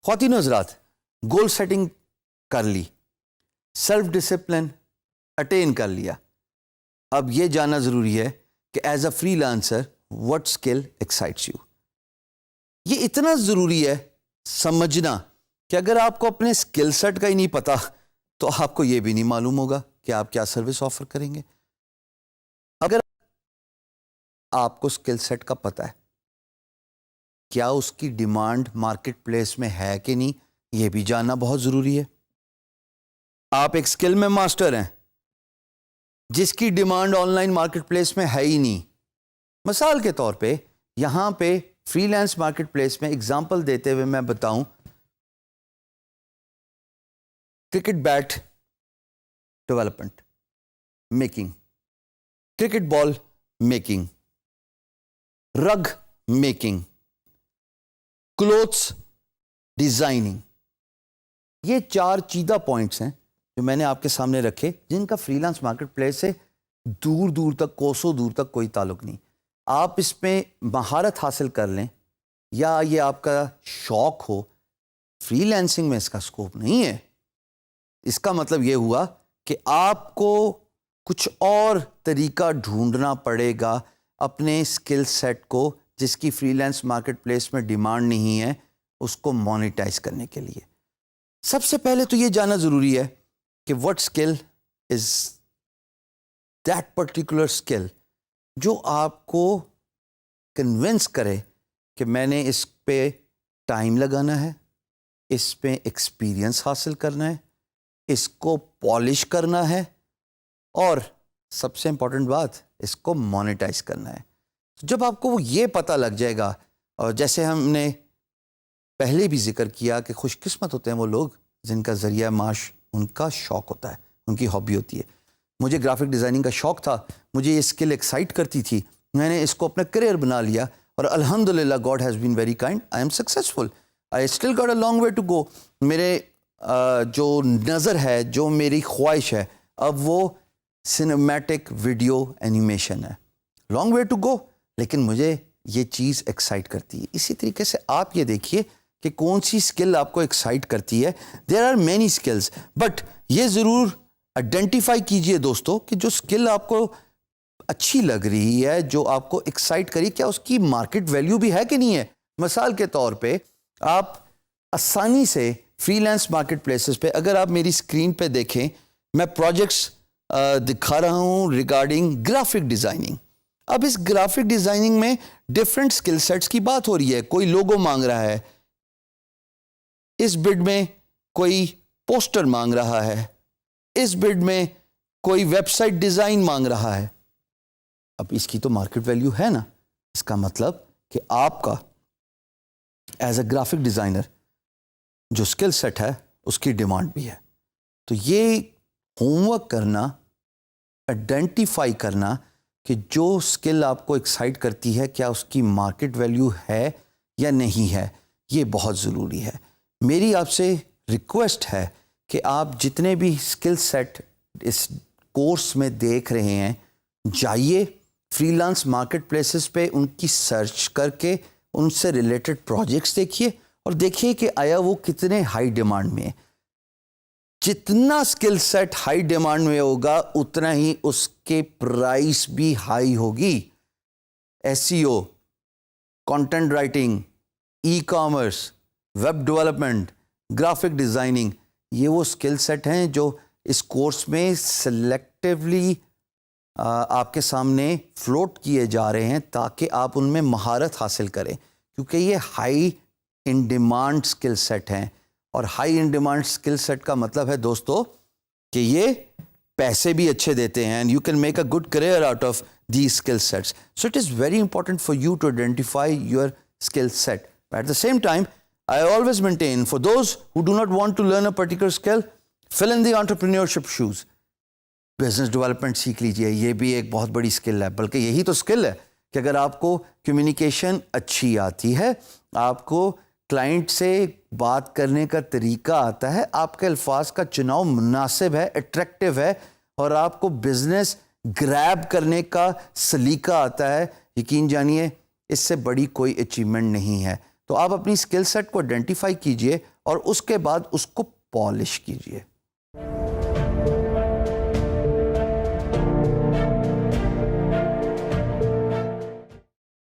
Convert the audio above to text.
خواتین و حضرات، گول سیٹنگ کر لی، سیلف ڈسپلن اٹین کر لیا، اب یہ جاننا ضروری ہے کہ as a free lancer what skill excites you. یہ اتنا ضروری ہے سمجھنا کہ اگر آپ کو اپنے اسکل سیٹ کا ہی نہیں پتا تو آپ کو یہ بھی نہیں معلوم ہوگا کہ آپ کیا سروس آفر کریں گے. اگر آپ کو اسکل سیٹ کا پتا ہے، کیا اس کی ڈیمانڈ مارکیٹ پلیس میں ہے کہ نہیں، یہ بھی جاننا بہت ضروری ہے. آپ ایک اسکل میں ماسٹر ہیں جس کی demand on line market place میں ہے ہی نہیں. مثال کے طور پہ یہاں پہ فری لانس مارکیٹ پلیس میں اگزامپل دیتے ہوئے میں بتاؤں، cricket bat development, making, cricket ball making, rug making, clothes designing, یہ 4 چیدہ پوائنٹس ہیں جو میں نے آپ کے سامنے رکھے، جن کا فری لانس مارکیٹ پلیس سے دور دور تک، کوسوں دور تک کوئی تعلق نہیں. آپ اس میں مہارت حاصل کر لیں یا یہ آپ کا شوق ہو، فری لانسنگ میں اس کا اسکوپ نہیں ہے. اس کا مطلب یہ ہوا کہ آپ کو کچھ اور طریقہ ڈھونڈنا پڑے گا اپنے اسکل سیٹ کو، جس کی فری لانس مارکیٹ پلیس میں ڈیمانڈ نہیں ہے، اس کو مانیٹائز کرنے کے لیے. سب سے پہلے تو یہ جاننا ضروری ہے کہ what skill is that particular skill جو آپ کو کنونس کرے کہ میں نے اس پہ ٹائم لگانا ہے، اس پہ ایکسپیرئنس حاصل کرنا ہے، اس کو پالش کرنا ہے، اور سب سے امپورٹنٹ بات، اس کو مانیٹائز کرنا ہے. جب آپ کو یہ پتہ لگ جائے گا، اور جیسے ہم نے پہلے بھی ذکر کیا کہ خوش قسمت ہوتے ہیں وہ لوگ جن کا ذریعہ معاش ان کا شوق ہوتا ہے، ان کی ہابی ہوتی ہے. مجھے گرافک ڈیزائننگ کا شوق تھا، مجھے یہ اسکل ایکسائٹ کرتی تھی، میں نے اس کو اپنا کریئر بنا لیا، اور الحمدللہ God has been very kind, I am successful, I still got a long way to go. میرے جو نظر ہے، جو میری خواہش ہے، اب وہ سنیمیٹک ویڈیو اینیمیشن ہے. لانگ وے ٹو گو، لیکن مجھے یہ چیز ایکسائٹ کرتی ہے. اسی طریقے سے آپ یہ دیکھیے کہ کون سی اسکل آپ کو ایکسائٹ کرتی ہے. There are many skills, but یہ ضرور آئیڈینٹیفائی کیجئے دوستو کہ جو اسکل آپ کو اچھی لگ رہی ہے، جو آپ کو ایکسائٹ کری، کیا اس کی مارکیٹ ویلیو بھی ہے کہ نہیں ہے. مثال کے طور پہ آپ آسانی سے فری لانس مارکیٹ پلیسز پہ، اگر آپ میری اسکرین پہ دیکھیں، میں پروجیکٹس دکھا رہا ہوں ریگارڈنگ گرافک ڈیزائننگ. اب اس گرافک ڈیزائننگ میں ڈفرینٹ اسکل سیٹس کی بات ہو رہی ہے. کوئی لوگو مانگ رہا ہے، اس بڈ میں کوئی پوسٹر مانگ رہا ہے، اس بڈ میں کوئی ویب سائٹ ڈیزائن مانگ رہا ہے. اب اس کی تو مارکیٹ ویلیو ہے نا. اس کا مطلب کہ آپ کا ایز اے گرافک ڈیزائنر جو اسکل سیٹ ہے اس کی ڈیمانڈ بھی ہے. تو یہ ہوم ورک کرنا، آئیڈینٹیفائی کرنا کہ جو اسکل آپ کو ایکسائٹ کرتی ہے، کیا اس کی مارکیٹ ویلیو ہے یا نہیں ہے، یہ بہت ضروری ہے. میری آپ سے ریکویسٹ ہے کہ آپ جتنے بھی اسکل سیٹ اس کورس میں دیکھ رہے ہیں، جائیے فری لانس مارکیٹ پلیسز پہ ان کی سرچ کر کے ان سے ریلیٹڈ پروجیکٹس دیکھیے، اور دیکھیے کہ آیا وہ کتنے ہائی ڈیمانڈ میں ہیں. جتنا اسکل سیٹ ہائی ڈیمانڈ میں ہوگا اتنا ہی اس کے پرائس بھی ہائی ہوگی. SEO، content writing, e commerce, web development, graphic designing, یہ وہ اسکل سیٹ ہیں جو اس کورس میں سلیکٹیولی آپ کے سامنے فلوٹ کیے جا رہے ہیں تاکہ آپ ان میں مہارت حاصل کریں، کیونکہ یہ high in demand skill set ہیں. اور high in demand skill set کا مطلب ہے دوستو کہ یہ پیسے بھی اچھے دیتے ہیں، and you can make a good career out of these skill sets. So it is very important for you to identify your skill set. At the same time I always maintain, for those who do not want to learn a particular skill, fill in the entrepreneurship shoes. Business development سیکھ لیجئے، یہ بھی ایک بہت بڑی skill ہے، بلکہ یہی تو اسکل ہے کہ اگر آپ کو کمیونیکیشن اچھی آتی ہے، آپ کو کلائنٹ سے بات کرنے کا طریقہ آتا ہے, آپ کے الفاظ کا چناؤ مناسب ہے, اٹریکٹیو ہے, اور آپ کو بزنس گریب کرنے کا سلیقہ آتا ہے, یقین جانیے اس سے بڑی کوئی اچیومنٹ نہیں ہے. تو آپ اپنی اسکل سیٹ کو آئیڈینٹیفائی کیجئے اور اس کے بعد اس کو پالش کیجئے.